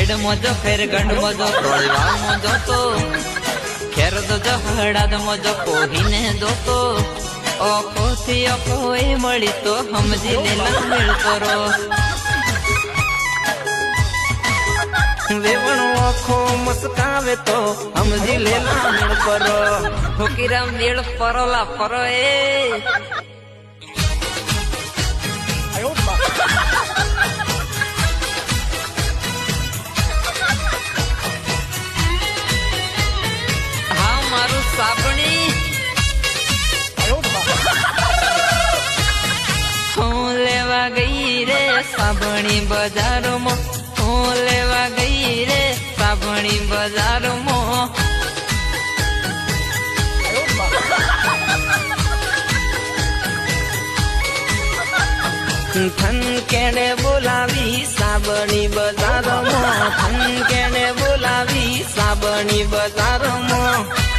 ખેડ મોજો ફેર ગંડ મોજો ટોળવા મોજો તો ખેર દો હડાદ મોજો કોહીને દોતો ઓખો થી ઓખો એ મળી તો સમજી લેલા મેળ કરો વેવણ ઓખો મસ્કાવે તો સમજી લેલા મેળ કરો ફકીરા મેળ પરોલા પરો એ હા મારું સાબણી હું લેવા ગઈ રે સાબણી બજારમાં હું લેવા ગઈ રે સાબણી બજારમાં થન કેને બોલાવી સાબણી બજારમાં થન કેને બોલાવી સાબણી બજારમાં